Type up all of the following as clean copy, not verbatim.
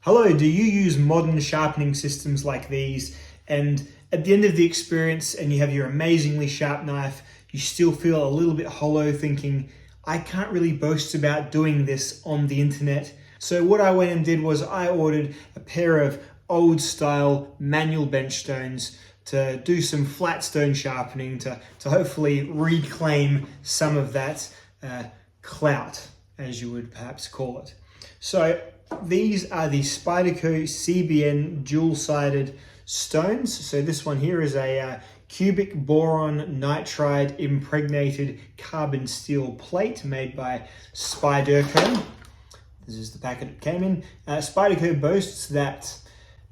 Hello, do you use modern sharpening systems like these? And at the end of the experience and you have your amazingly sharp knife, you still feel a little bit hollow thinking, I can't really boast about doing this on the internet. So what I went and did was I ordered a pair of old style manual bench stones to do some flat stone sharpening to hopefully reclaim some of that clout, as you would perhaps call it. So these are the Spyderco CBN dual-sided stones. So this one here is a cubic boron nitride impregnated carbon steel plate made by Spyderco. This is the packet it came in. Spyderco boasts that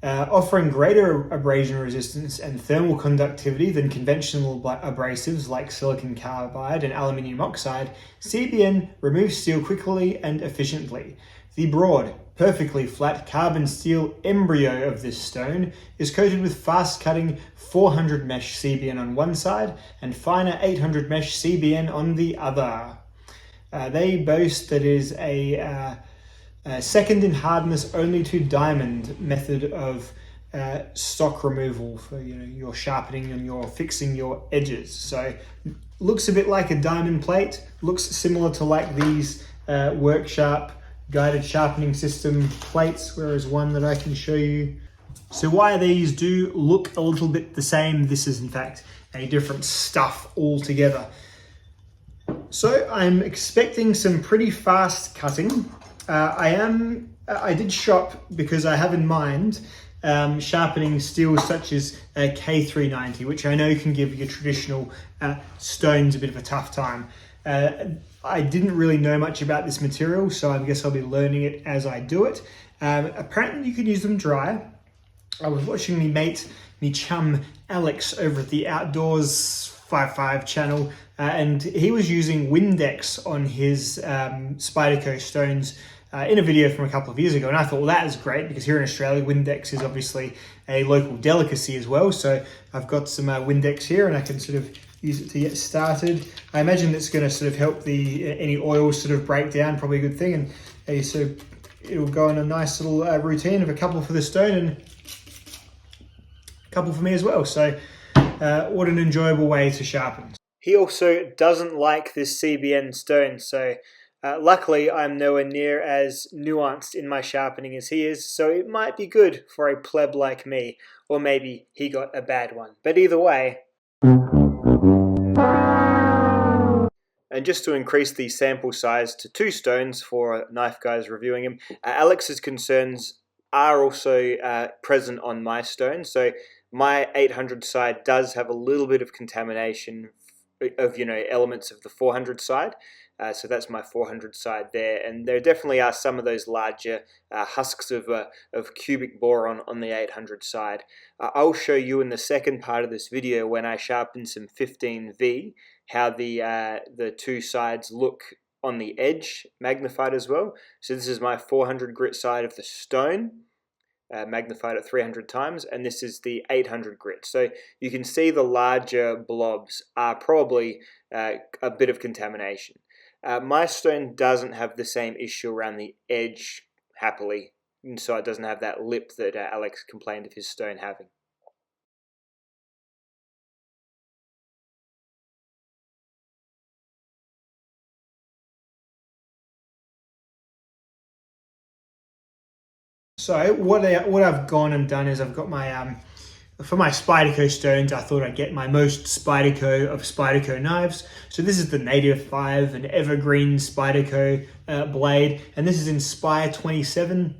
offering greater abrasion resistance and thermal conductivity than conventional abrasives like silicon carbide and aluminium oxide, CBN removes steel quickly and efficiently. The broad, perfectly flat carbon steel embryo of this stone is coated with fast-cutting 400 mesh CBN on one side and finer 800 mesh CBN on the other. They boast that it is a second in hardness only to diamond method of stock removal for your sharpening and your fixing your edges. So looks a bit like a diamond plate, looks similar to like these Worksharp guided sharpening system plates, whereas one that I can show you. So while these do look a little bit the same, this is in fact a different stuff altogether. So I'm expecting some pretty fast cutting. I did shop because I have in mind sharpening steels such as K390, which I know can give your traditional stones a bit of a tough time. I didn't really know much about this material, so I guess I'll be learning it as I do it. Apparently you can use them dry. I was watching me chum Alex over at the Outdoors 55 channel, and he was using Windex on his Spyderco stones in a video from a couple of years ago, and I thought, well, that is great, because here in Australia, Windex is obviously a local delicacy as well. So I've got some Windex here, and I can sort of use it to get started. I imagine it's going to sort of help any oils sort of break down, probably a good thing, and so it'll go on a nice little routine of a couple for the stone and a couple for me as well. So what an enjoyable way to sharpen. He also doesn't like this CBN stone, so luckily I'm nowhere near as nuanced in my sharpening as he is, so it might be good for a pleb like me, or maybe he got a bad one. But either way. And just to increase the sample size to 2 stones for knife guys reviewing him, Alex's concerns are also present on my stone. So my 800 side does have a little bit of contamination of elements of the 400 side. So that's my 400 side there, and there definitely are some of those larger husks of cubic boron on the 800 side. I'll show you in the second part of this video, when I sharpen some 15V, how the 2 sides look on the edge, magnified as well. So this is my 400 grit side of the stone, magnified at 300 times, and this is the 800 grit. So you can see the larger blobs are probably a bit of contamination. My stone doesn't have the same issue around the edge, happily, and so it doesn't have that lip that Alex complained of his stone having. So what I've gone and done is I've got my for my Spyderco stones, I thought I'd get my most Spyderco of Spyderco knives. So this is the Native 5, an evergreen Spyderco blade, and this is in SPY27,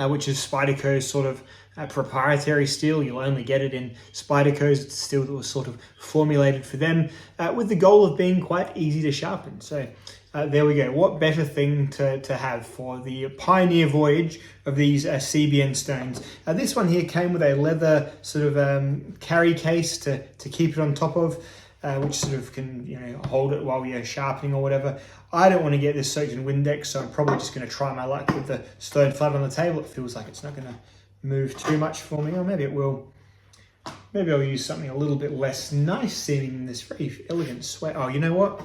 which is Spyderco's sort of proprietary steel. You'll only get it in Spyderco's. It's steel that was sort of formulated for them with the goal of being quite easy to sharpen. So there we go. What better thing to have for the pioneer voyage of these CBN stones. This one here came with a leather sort of carry case to keep it on top of, which sort of can hold it while you're sharpening or whatever. I don't want to get this soaked in Windex, so I'm probably just going to try my luck with the stone flat on the table. It feels like it's not going to move too much for me, or maybe it will. Maybe I'll use something a little bit less nice seeming than this very elegant sweat. Oh, you know what?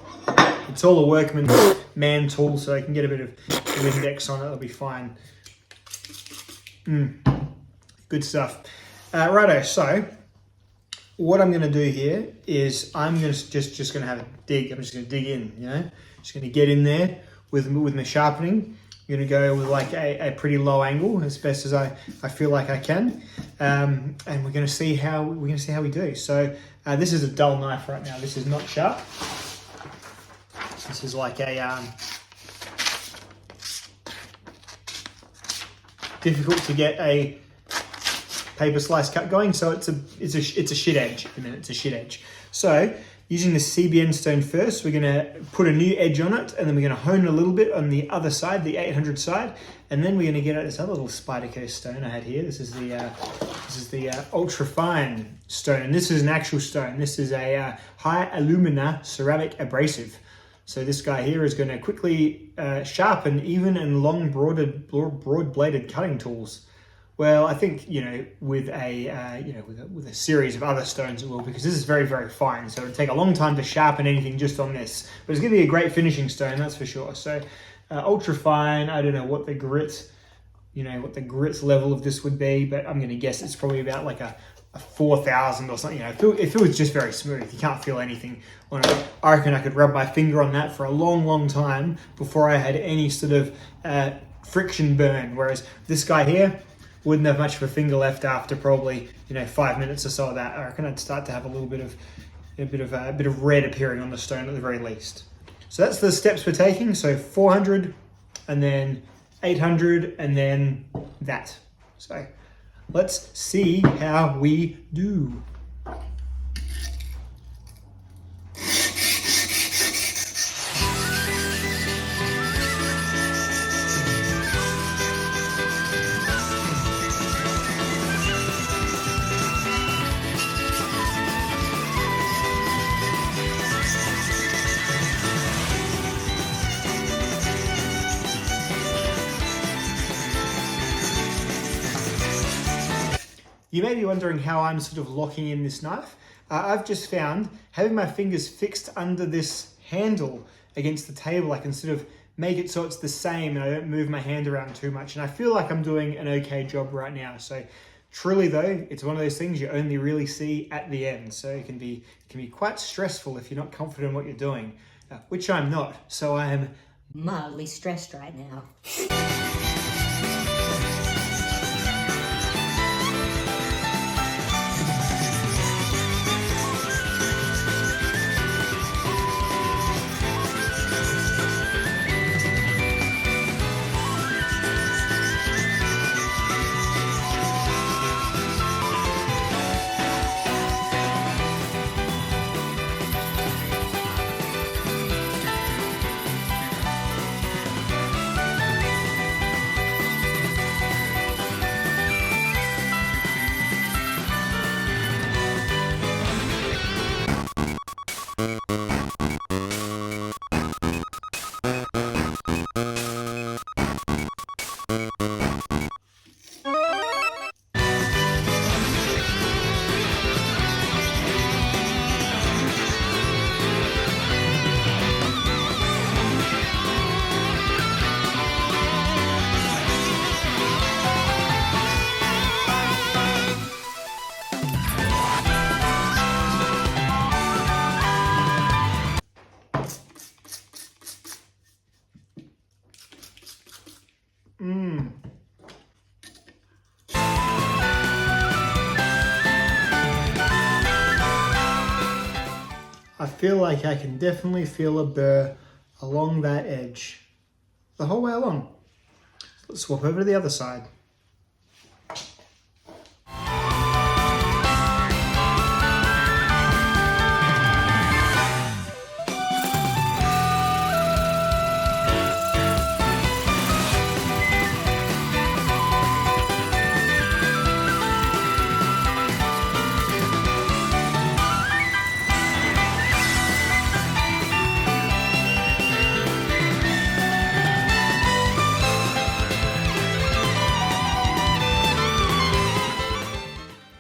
It's all a workman's man tool, so I can get a bit of Windex on it. It'll be fine. Good stuff. Righto, so what I'm going to do here is I'm going to just going to have a dig. I'm just going to dig in, you know, just going to get in there with my sharpening. I'm going to go with like a pretty low angle as best as I feel like I can, and we're going to see how we do. So this is a dull knife right now. This is not sharp. This is like a difficult to get a paper slice cut going, so it's a shit edge. It's a shit edge. So using the CBN stone first, we're going to put a new edge on it, and then we're going to hone a little bit on the other side, the 800 side, and then we're going to get out this other little Spyderco stone I had here. This is the ultra fine stone, and this is an actual stone. This is a high alumina ceramic abrasive. So this guy here is going to quickly sharpen even and long broad bladed cutting tools. Well, I think, you know, with a series of other stones it will, because this is very, very fine. So it'll take a long time to sharpen anything just on this. But it's going to be a great finishing stone, that's for sure. So ultra fine, I don't know what the grit, what the grit's level of this would be, but I'm going to guess it's probably about like a 4,000 or something. If it was just very smooth, you can't feel anything on it. I reckon I could rub my finger on that for a long, long time before I had any sort of friction burn. Whereas this guy here wouldn't have much of a finger left after probably 5 minutes or so of that. I reckon I'd start to have a little bit of red appearing on the stone at the very least. So that's the steps we're taking. So 400, and then 800, and then that. So let's see how we do. You may be wondering how I'm sort of locking in this knife. I've just found having my fingers fixed under this handle against the table, I can sort of make it so it's the same and I don't move my hand around too much. And I feel like I'm doing an okay job right now. So truly though, it's one of those things you only really see at the end. So it can be quite stressful if you're not confident in what you're doing, which I'm not. So I am mildly stressed right now. I feel like I can definitely feel a burr along that edge the whole way along. Let's swap over to the other side.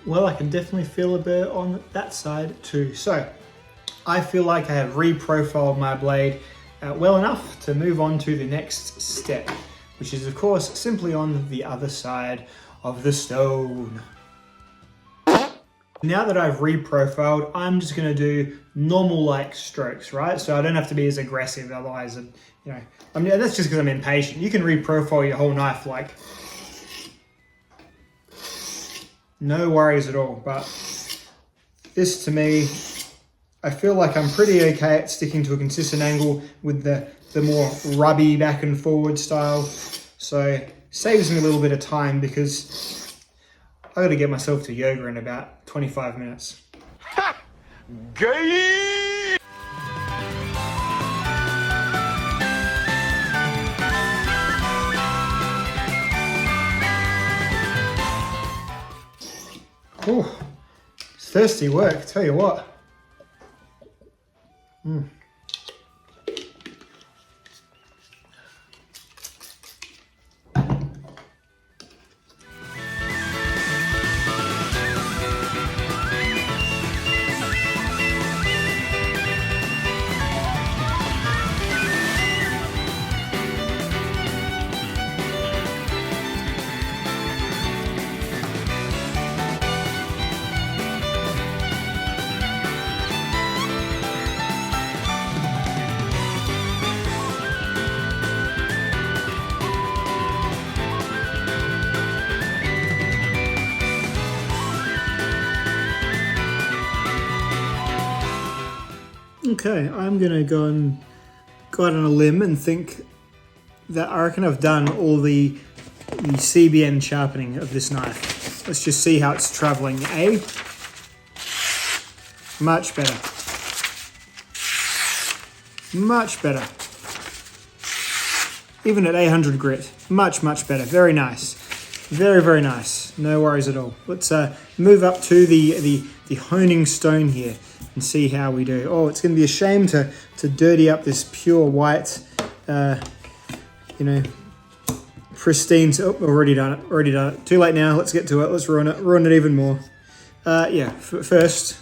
Well, I can definitely feel a burr on that side too. So I feel like I have reprofiled my blade well enough to move on to the next step, which is of course simply on the other side of the stone. Now that I've reprofiled, I'm just gonna do normal like strokes, right? So I don't have to be as aggressive, otherwise, you know, I mean, that's just because I'm impatient. You can reprofile your whole knife like, no worries at all. But this to me, I feel like I'm pretty okay at sticking to a consistent angle with the more rubby back and forward style. So saves me a little bit of time because I gotta get myself to yoga in about 25 minutes. Ha! Gay! Ooh, it's thirsty work, tell you what. Okay, I'm gonna go out on a limb and think that I reckon I've done all the CBN sharpening of this knife. Let's just see how it's traveling. Much better. Much better. Even at 800 grit, much better. Very nice. Very nice. No worries at all. Let's move up to the honing stone here and see how we do. Oh, it's going to be a shame to dirty up this pure white, you know, pristine. Oh, already done it. Too late now. Let's get to it. Let's ruin it even more. Yeah. First,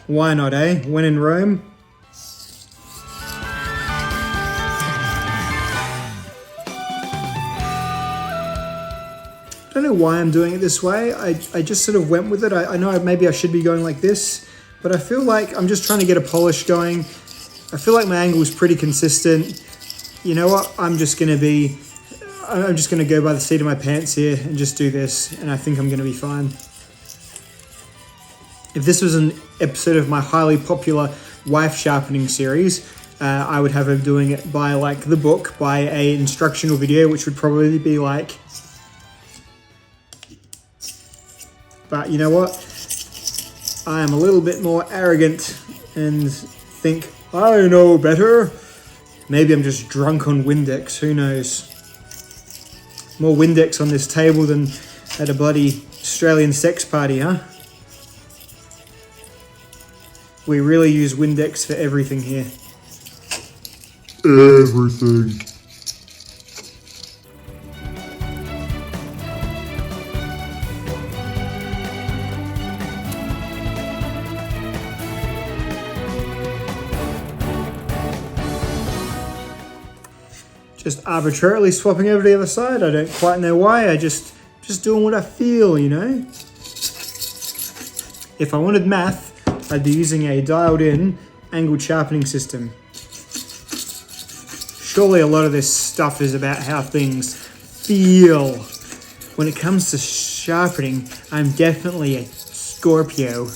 why not? When in Rome. I don't know why I'm doing it this way. I just sort of went with it. I know maybe I should be going like this, but I feel like I'm just trying to get a polish going. I feel like my angle is pretty consistent. You know what? I'm just gonna go by the seat of my pants here and just do this, and I think I'm gonna be fine. If this was an episode of my highly popular wife sharpening series, I would have her doing it by like the book, by a instructional video, which would probably be like. But you know what? I am a little bit more arrogant and think I know better. Maybe I'm just drunk on Windex, who knows? More Windex on this table than at a bloody Australian sex party, huh? We really use Windex for everything here. Everything. Just arbitrarily swapping over to the other side. I don't quite know why. I just doing what I feel, you know? If I wanted math, I'd be using a dialed in angled sharpening system. Surely a lot of this stuff is about how things feel. When it comes to sharpening, I'm definitely a Scorpio.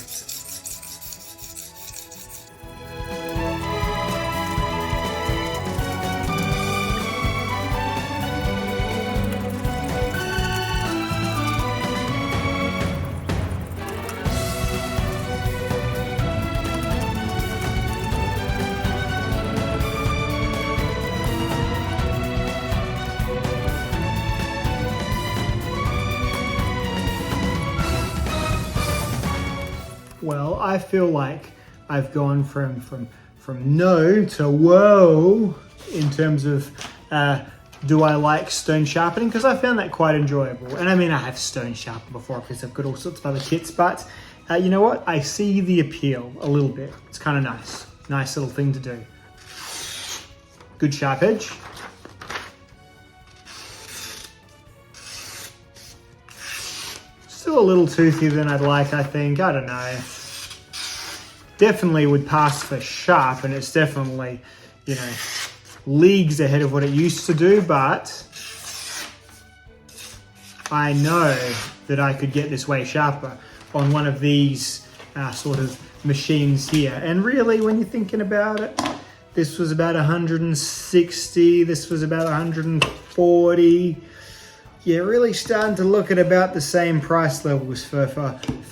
Well, I feel like I've gone from no to whoa in terms of do I like stone sharpening, because I found that quite enjoyable. And I mean, I have stone sharpened before because I've got all sorts of other kits, but you know what? I see the appeal a little bit. It's kind of nice. Nice little thing to do. Good sharp edge. Still a little toothier than I'd like, I think. I don't know. Definitely would pass for sharp, and it's definitely, you know, leagues ahead of what it used to do, but I know that I could get this way sharper on one of these sort of machines here. And really, when you're thinking about it, this was about 160, this was about 140. You're really starting to look at about the same price levels for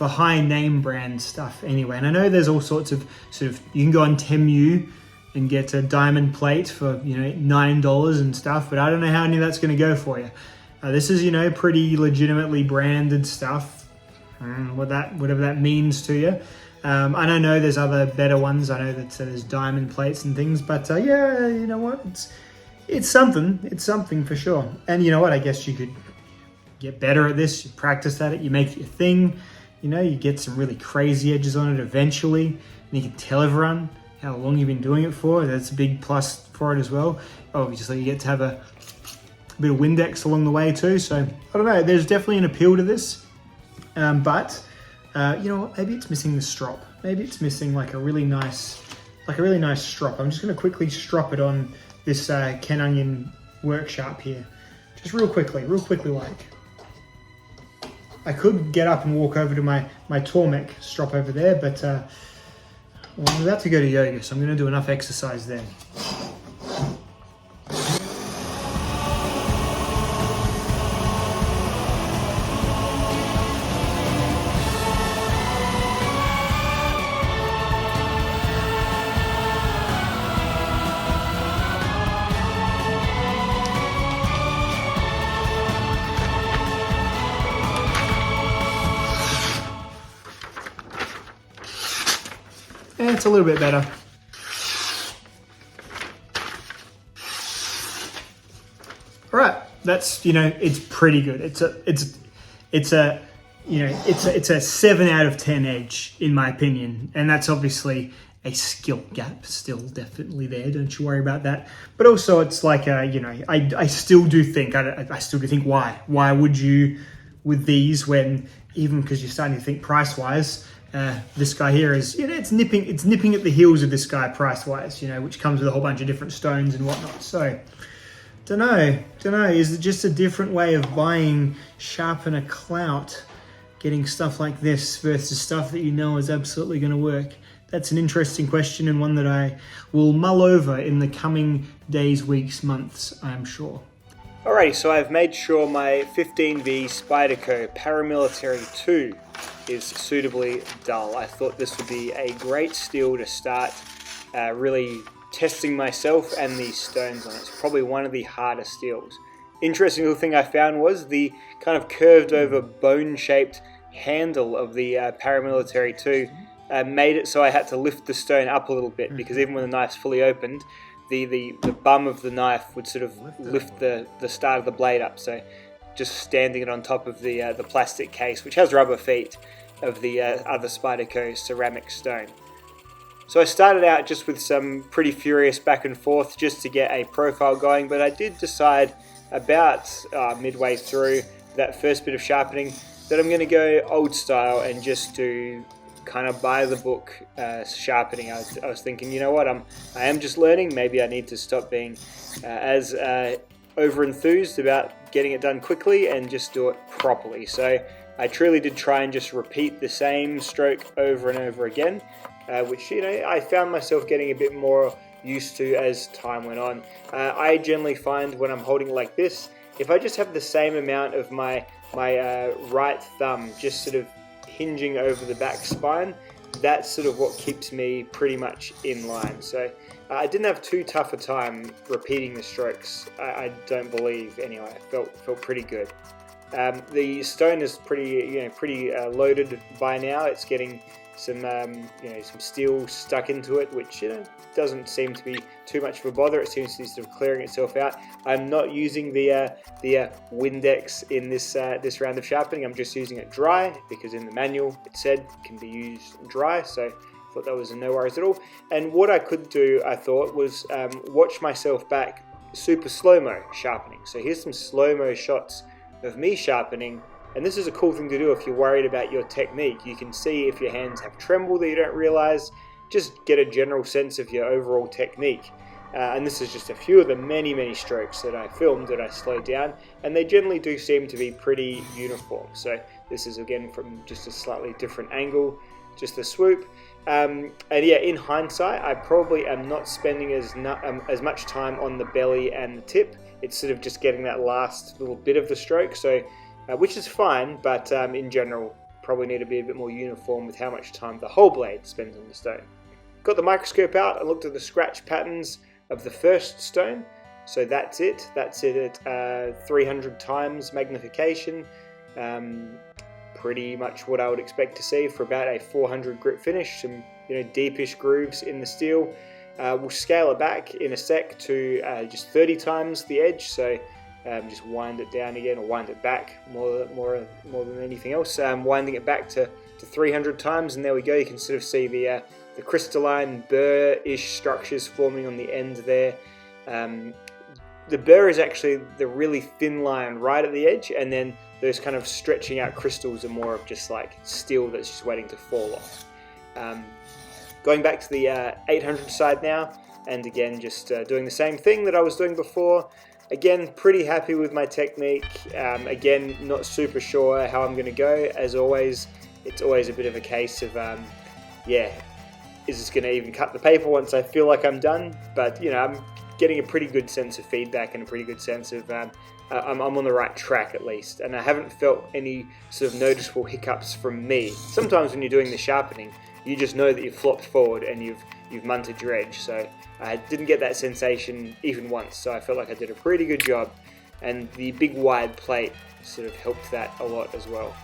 high name brand stuff anyway. And I know there's all sorts of you can go on Temu and get a diamond plate for, you know, $9 and stuff, but I don't know how any of that's going to go for you. This is, you know, pretty legitimately branded stuff, whatever that means to you. And I know there's other better ones. I know that there's diamond plates and things, but yeah, you know what? It's something. It's something for sure. And you know what? I guess you could get better at this. You practice at it. You make it your thing. You know, you get some really crazy edges on it eventually. And you can tell everyone how long you've been doing it for. That's a big plus for it as well. Obviously, you get to have a bit of Windex along the way too. So I don't know. There's definitely an appeal to this. But you know what? Maybe it's missing the strop. Maybe it's missing like a really nice strop. I'm just going to quickly strop it on this Ken Onion work sharp here. Just real quickly like. I could get up and walk over to my Tormek strop over there, but well, I'm about to go to yoga, so I'm going to do enough exercise there. It's a little bit better. All right, that's, you know, it's pretty good. It's a 7 out of 10 edge in my opinion, and that's obviously a skill gap still definitely there. Don't you worry about that. But also, it's like you know, I still do think why would you with these when, even because you're starting to think price wise. This guy here is, you know, it's nipping at the heels of this guy price-wise, you know, which comes with a whole bunch of different stones and whatnot. So, don't know. Is it just a different way of buying sharpener clout, getting stuff like this versus stuff that you know is absolutely going to work? That's an interesting question, and one that I will mull over in the coming days, weeks, months, I'm sure. Alrighty, so I've made sure my 15V Spyderco Paramilitary 2 is suitably dull. I thought this would be a great steel to start really testing myself and these stones on. It's probably one of the hardest steels. Interesting little thing I found was the kind of curved over bone-shaped handle of the Paramilitary 2 made it so I had to lift the stone up a little bit, because even when the knife's fully opened, the bum of the knife would sort of lift the start of the blade up. So just standing it on top of the plastic case, which has rubber feet, of the other Spyderco ceramic stone. So I started out just with some pretty furious back and forth just to get a profile going, but I did decide about midway through that first bit of sharpening that I'm going to go old style and just do kind of by the book sharpening. I was thinking, you know what, I am just learning. Maybe I need to stop being as over enthused about getting it done quickly and just do it properly. So I truly did try and just repeat the same stroke over and over again, which, you know, I found myself getting a bit more used to as time went on. I generally find when I'm holding it like this, if I just have the same amount of my right thumb just sort of hinging over the back spine, that's sort of what keeps me pretty much in line. So I didn't have too tough a time repeating the strokes. I don't believe anyway. I felt pretty good. The stone is pretty loaded by now. It's getting some some steel stuck into it, which doesn't seem to be too much of a bother. It seems to be sort of clearing itself out. I'm not using the Windex in this round of sharpening. I'm just using it dry, because in the manual it said it can be used dry. So I thought that was no worries at all. And what I could do, I thought, was watch myself back super slow-mo sharpening. So here's some slow-mo shots of me sharpening And this is a cool thing to do if you're worried about your technique. You can see if your hands have tremble that you don't realize, just get a general sense of your overall technique. And this is just a few of the many strokes that I filmed that I slowed down, and they generally do seem to be pretty uniform. So this is again from just a slightly different angle, just a swoop. And yeah, in hindsight, I probably am not spending as much time on the belly and the tip. It's sort of just getting that last little bit of the stroke, so which is fine, but in general, probably need to be a bit more uniform with how much time the whole blade spends on the stone. Got the microscope out and looked at the scratch patterns of the first stone. So that's it at 300 times magnification. Pretty much what I would expect to see for about a 400 grit finish. Some deepish grooves in the steel. We'll scale it back in a sec to just 30 times the edge. So just wind it down again, or wind it back more than anything else. Winding it back to 300 times, and there we go. You can sort of see the crystalline burr-ish structures forming on the end there. The burr is actually the really thin line right at the edge, and then those kind of stretching out crystals are more of just like steel that's just waiting to fall off. Going back to the 800 side now, and again just doing the same thing that I was doing before. Again, pretty happy with my technique. Again, not super sure how I'm going to go. As always, it's always a bit of a case of, yeah, is this going to even cut the paper once I feel like I'm done? But, I'm getting a pretty good sense of feedback and a pretty good sense of I'm on the right track at least. And I haven't felt any sort of noticeable hiccups from me. Sometimes when you're doing the sharpening, you just know that you've flopped forward and you've munted your edge. So I didn't get that sensation even once. So I felt like I did a pretty good job. And the big wide plate sort of helped that a lot as well.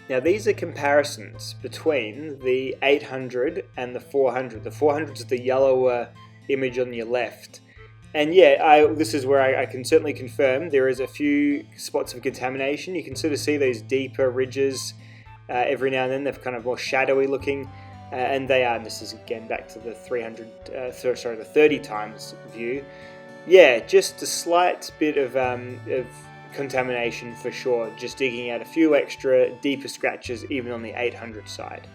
Now these are comparisons between the 800 and the 400. The 400 is the yellower image on your left. And yeah, this is where I can certainly confirm there is a few spots of contamination. You can sort of see those deeper ridges every now and then. They're kind of more shadowy looking. And they are, and this is again back to the 30 times view. Yeah, just a slight bit of contamination for sure, just digging out a few extra deeper scratches even on the 800 side.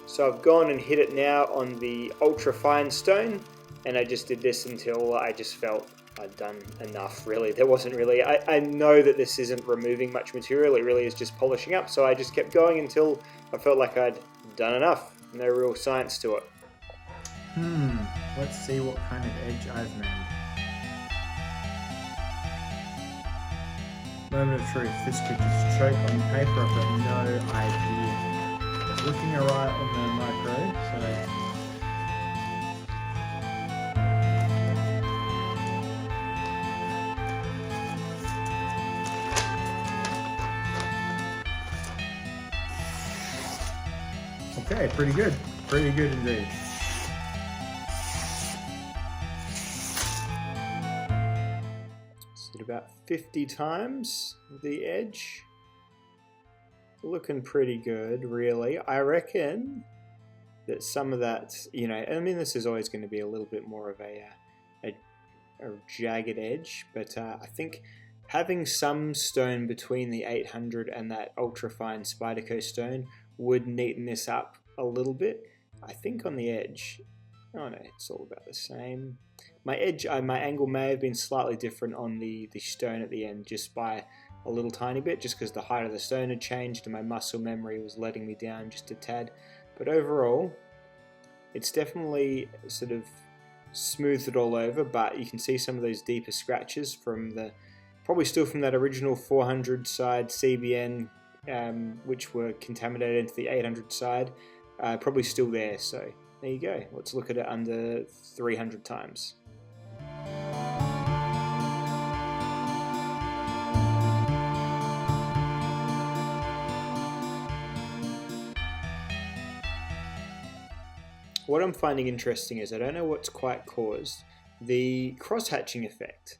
So I've gone and hit it now on the ultra fine stone, and I just did this until I just felt I'd done enough. Really, there wasn't really, I know that this isn't removing much material, it really is just polishing up, so I just kept going until I felt like I'd done enough. No real science to it. Let's see what kind of edge I've made. Moment of truth, this could just choke on paper, I've got no idea. It's looking alright on the micro, so... Okay, pretty good indeed. At about 50 times the edge. Looking pretty good, really. I reckon that some of that, I mean, this is always going to be a little bit more of a jagged edge, but I think having some stone between the 800 and that ultra fine Spyderco stone would neaten this up a little bit. I think on the edge, oh no, it's all about the same. My edge, my angle may have been slightly different on the stone at the end, just by a little tiny bit, just because the height of the stone had changed and my muscle memory was letting me down just a tad. But overall, it's definitely sort of smoothed it all over, but you can see some of those deeper scratches from probably still from that original 400 side CBN, which were contaminated into the 800 side, probably still there. So there you go. Let's look at it under 300 times. What I'm finding interesting is I don't know what's quite caused, the cross-hatching effect,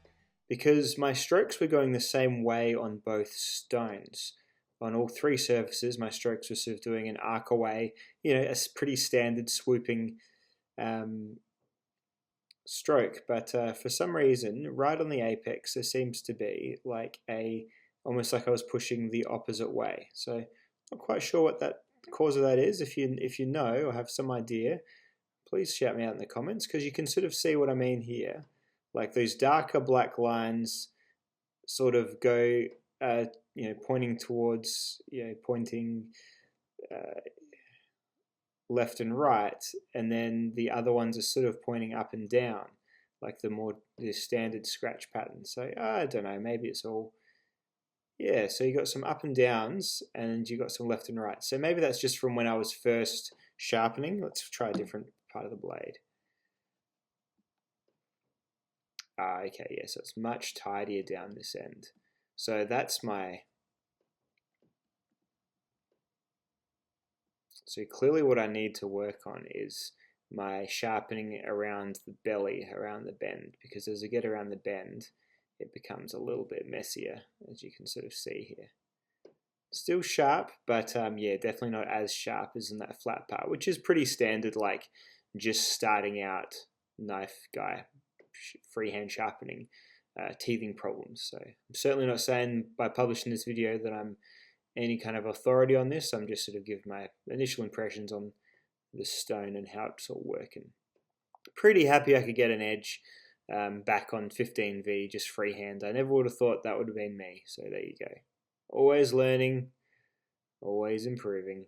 because my strokes were going the same way on both stones. On all three surfaces, my strokes were sort of doing an arc away, a pretty standard swooping stroke. But for some reason, right on the apex, there seems to be like almost like I was pushing the opposite way. So not quite sure what that cause of that is. If you know or have some idea, please shout me out in the comments, because you can sort of see what I mean here. Like those darker black lines sort of go, pointing towards, left and right, and then the other ones are sort of pointing up and down, like the standard scratch pattern. So I don't know, maybe it's all, so you got some up and downs and you got some left and right. So maybe that's just from when I was first sharpening. Let's try a different part of the blade. Okay, so it's much tidier down this end. So that's so clearly what I need to work on is my sharpening around the belly, around the bend, because as I get around the bend, it becomes a little bit messier, as you can sort of see here. Still sharp, but definitely not as sharp as in that flat part, which is pretty standard, like just starting out knife guy, freehand sharpening, teething problems. So I'm certainly not saying by publishing this video that I'm any kind of authority on this. I'm just sort of giving my initial impressions on the stone and how it's all working. Pretty happy I could get an edge back on 15V just freehand. I never would have thought that would have been me. So there you go. Always learning, always improving.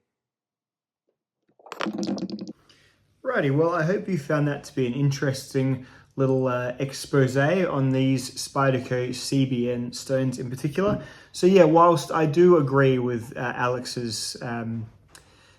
Righty, well, I hope you found that to be an interesting little expose on these Spyderco CBN stones in particular. So yeah, whilst I do agree with Alex's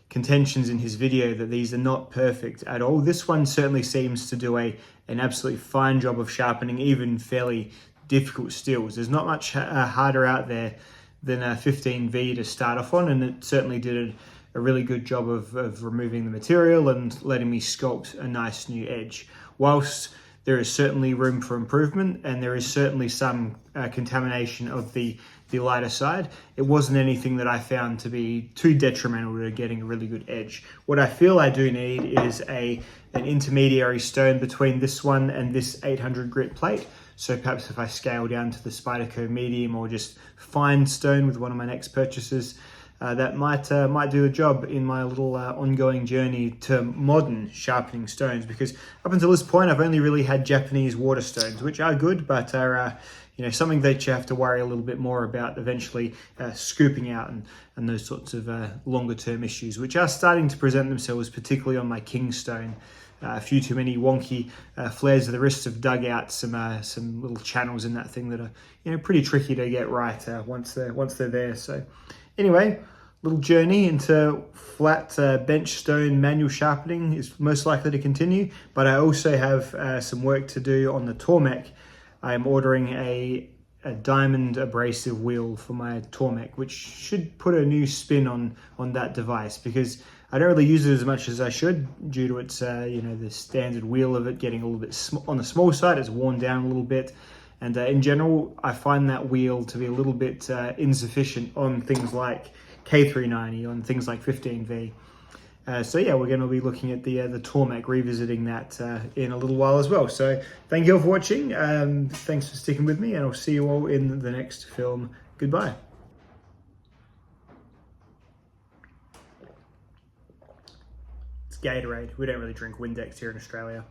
contentions in his video that these are not perfect at all, this one certainly seems to do an absolutely fine job of sharpening even fairly difficult steels. There's not much harder out there than a 15V to start off on, and it certainly did a really good job of removing the material and letting me sculpt a nice new edge. Whilst there is certainly room for improvement, and there is certainly some contamination of the lighter side, it wasn't anything that I found to be too detrimental to getting a really good edge. What I feel I do need is an intermediary stone between this one and this 800 grit plate. So perhaps if I scale down to the Spyderco medium or just fine stone with one of my next purchases, that might do the job in my little ongoing journey to modern sharpening stones, because up until this point I've only really had Japanese water stones, which are good, but are something that you have to worry a little bit more about eventually scooping out and those sorts of longer term issues, which are starting to present themselves, particularly on my King stone. A few too many wonky flares of the wrist have dug out some little channels in that thing that are pretty tricky to get right once they're there. So anyway, little journey into flat Benchstone manual sharpening is most likely to continue, but I also have some work to do on the Tormek. I'm ordering a diamond abrasive wheel for my Tormek, which should put a new spin on that device, because I don't really use it as much as I should due to its the standard wheel of it getting a little bit on the small side. It's worn down a little bit. And in general, I find that wheel to be a little bit insufficient on things like K390, on things like 15V. So yeah, we're going to be looking at the Tormek, revisiting that in a little while as well. So thank you all for watching. Thanks for sticking with me, and I'll see you all in the next film. Goodbye. It's Gatorade. We don't really drink Windex here in Australia.